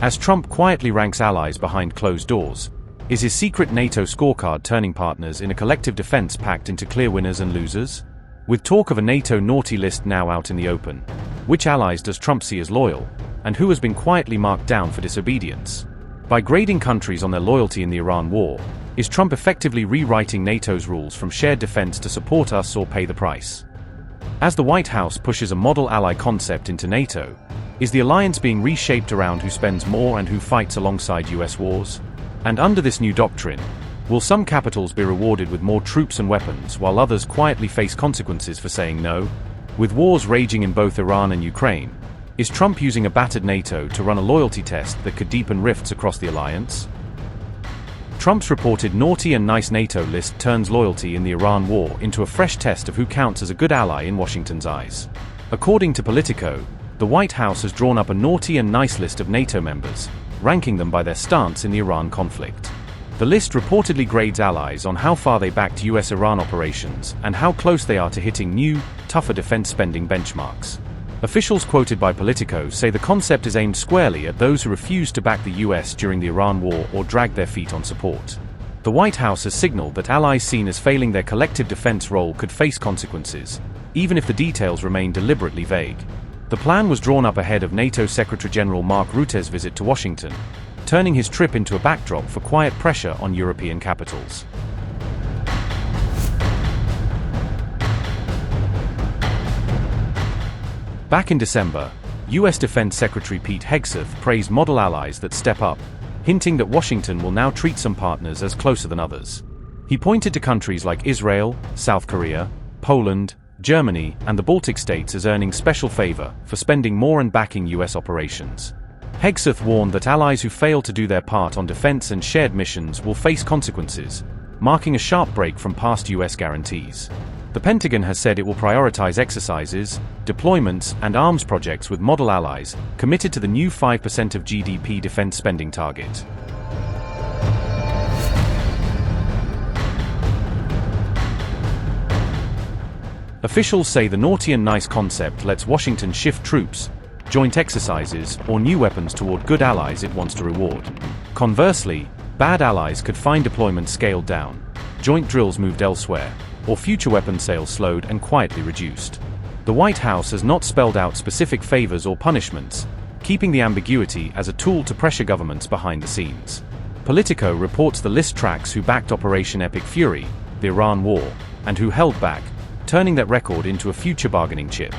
As Trump quietly ranks allies behind closed doors, is his secret NATO scorecard turning partners in a collective defense pact into clear winners and losers? With talk of a NATO naughty list now out in the open, which allies does Trump see as loyal, and who has been quietly marked down for disobedience? By grading countries on their loyalty in the Iran war, is Trump effectively rewriting NATO's rules from shared defense to support us or pay the price? As the White House pushes a model ally concept into NATO, is the alliance being reshaped around who spends more and who fights alongside US wars? And under this new doctrine, will some capitals be rewarded with more troops and weapons while others quietly face consequences for saying no? With wars raging in both Iran and Ukraine, is Trump using a battered NATO to run a loyalty test that could deepen rifts across the alliance? Trump's reported naughty and nice NATO list turns loyalty in the Iran war into a fresh test of who counts as a good ally in Washington's eyes. According to Politico, the White House has drawn up a naughty and nice list of NATO members, ranking them by their stance in the Iran conflict. The list reportedly grades allies on how far they backed US-Iran operations and how close they are to hitting new, tougher defense spending benchmarks. Officials quoted by Politico say the concept is aimed squarely at those who refused to back the US during the Iran war or dragged their feet on support. The White House has signaled that allies seen as failing their collective defense role could face consequences, even if the details remain deliberately vague. The plan was drawn up ahead of NATO Secretary-General Mark Rutte's visit to Washington, turning his trip into a backdrop for quiet pressure on European capitals. Back in December, US Defense Secretary Pete Hegseth praised model allies that step up, hinting that Washington will now treat some partners as closer than others. He pointed to countries like Israel, South Korea, Poland, Germany, and the Baltic states as earning special favor for spending more and backing US operations. Hegseth warned that allies who fail to do their part on defense and shared missions will face consequences, marking a sharp break from past US guarantees. The Pentagon has said it will prioritize exercises, deployments, and arms projects with model allies, committed to the new 5% of GDP defense spending target. Officials say the naughty and nice concept lets Washington shift troops, joint exercises, or new weapons toward good allies it wants to reward. Conversely, bad allies could find deployments scaled down, joint drills moved elsewhere, or future weapon sales slowed and quietly reduced. The White House has not spelled out specific favors or punishments, keeping the ambiguity as a tool to pressure governments behind the scenes. Politico reports the list tracks who backed Operation Epic Fury, the Iran war, and who held back, turning that record into a future bargaining chip.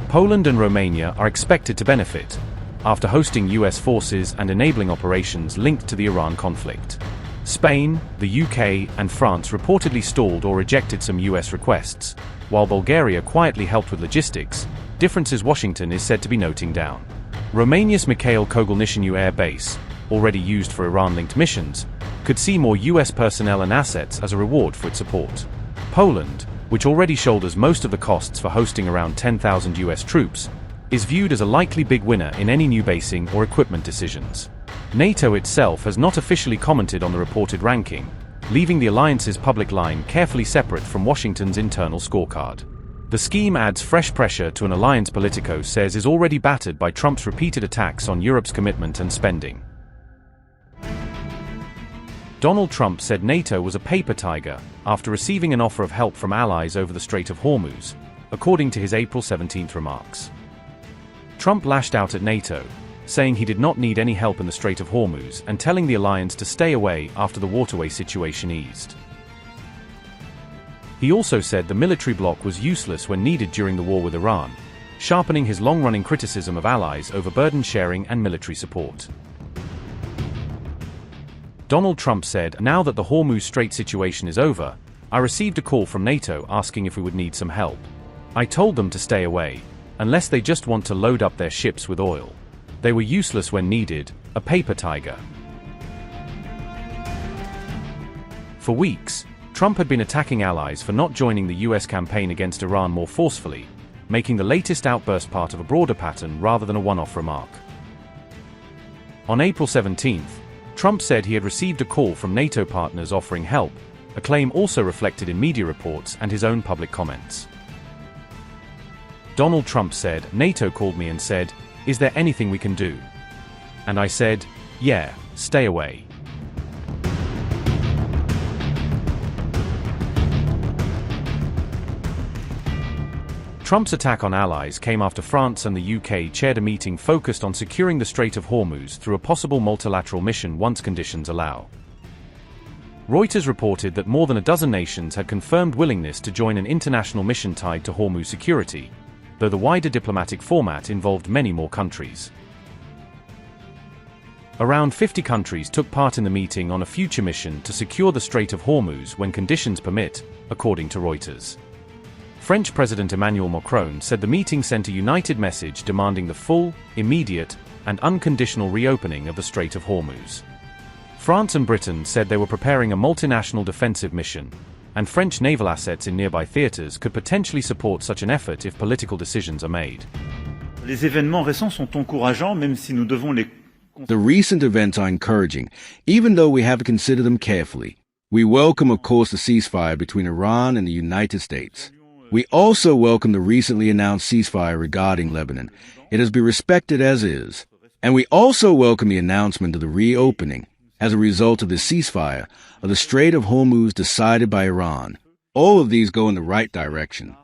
Poland and Romania are expected to benefit, after hosting US forces and enabling operations linked to the Iran conflict. Spain, the UK, and France reportedly stalled or rejected some US requests, while Bulgaria quietly helped with logistics, differences Washington is said to be noting down. Romania's Mikhail Kogalniceanu Air Base, already used for Iran-linked missions, could see more US personnel and assets as a reward for its support. Poland, which already shoulders most of the costs for hosting around 10,000 US troops, is viewed as a likely big winner in any new basing or equipment decisions. NATO itself has not officially commented on the reported ranking, leaving the alliance's public line carefully separate from Washington's internal scorecard. The scheme adds fresh pressure to an alliance Politico says is already battered by Trump's repeated attacks on Europe's commitment and spending. Donald Trump said NATO was a paper tiger after receiving an offer of help from allies over the Strait of Hormuz, according to his April 17 remarks. Trump lashed out at NATO, saying he did not need any help in the Strait of Hormuz and telling the alliance to stay away after the waterway situation eased. He also said the military bloc was useless when needed during the war with Iran, sharpening his long-running criticism of allies over burden sharing and military support. Donald Trump said, "Now that the Hormuz Strait situation is over, I received a call from NATO asking if we would need some help. I told them to stay away, unless they just want to load up their ships with oil. They were useless when needed, a paper tiger." For weeks, Trump had been attacking allies for not joining the US campaign against Iran more forcefully, making the latest outburst part of a broader pattern rather than a one-off remark. On April 17, Trump said he had received a call from NATO partners offering help, a claim also reflected in media reports and his own public comments. Donald Trump said, "NATO called me and said, 'Is there anything we can do?' And I said, yeah, stay away. Trump's attack on allies came after France and the UK chaired a meeting focused on securing the Strait of Hormuz through a possible multilateral mission once conditions allow. Reuters reported that more than a dozen nations had confirmed willingness to join an international mission tied to Hormuz security, though the wider diplomatic format involved many more countries. Around 50 countries took part in the meeting on a future mission to secure the Strait of Hormuz when conditions permit, according to Reuters. French President Emmanuel Macron said the meeting sent a united message demanding the full, immediate, and unconditional reopening of the Strait of Hormuz. France and Britain said they were preparing a multinational defensive mission, and French naval assets in nearby theaters could potentially support such an effort if political decisions are made. Les événements récents sont encourageants, même si nous devons les... The recent events are encouraging, even though we have to consider them carefully. We welcome, of course, the ceasefire between Iran and the United States. We also welcome the recently announced ceasefire regarding Lebanon. It has been respected as is. And we also welcome the announcement of the reopening, as a result of the ceasefire, of the Strait of Hormuz decided by Iran. All of these go in the right direction.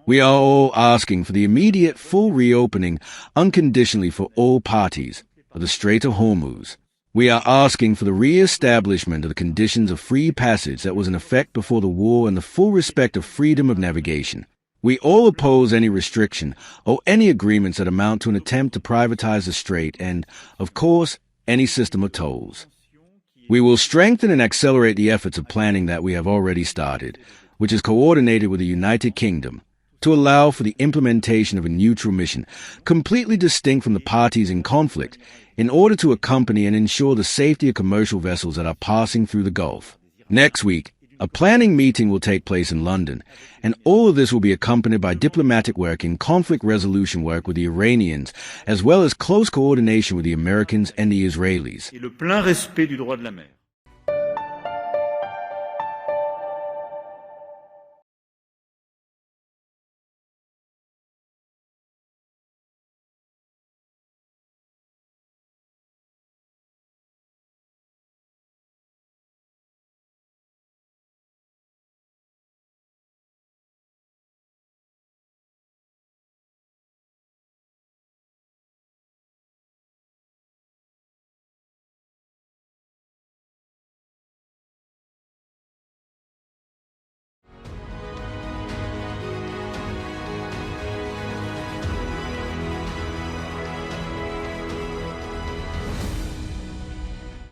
We are all asking for the immediate full reopening unconditionally for all parties of the Strait of Hormuz. We are asking for the re-establishment of the conditions of free passage that was in effect before the war and the full respect of freedom of navigation. We all oppose any restriction or any agreements that amount to an attempt to privatize the strait and, of course, any system of tolls. We will strengthen and accelerate the efforts of planning that we have already started, which is coordinated with the United Kingdom, to allow for the implementation of a neutral mission, completely distinct from the parties in conflict, in order to accompany and ensure the safety of commercial vessels that are passing through the Gulf. Next week, a planning meeting will take place in London, and all of this will be accompanied by diplomatic work and conflict resolution work with the Iranians, as well as close coordination with the Americans and the Israelis. Et le plein respect du droit de la mer.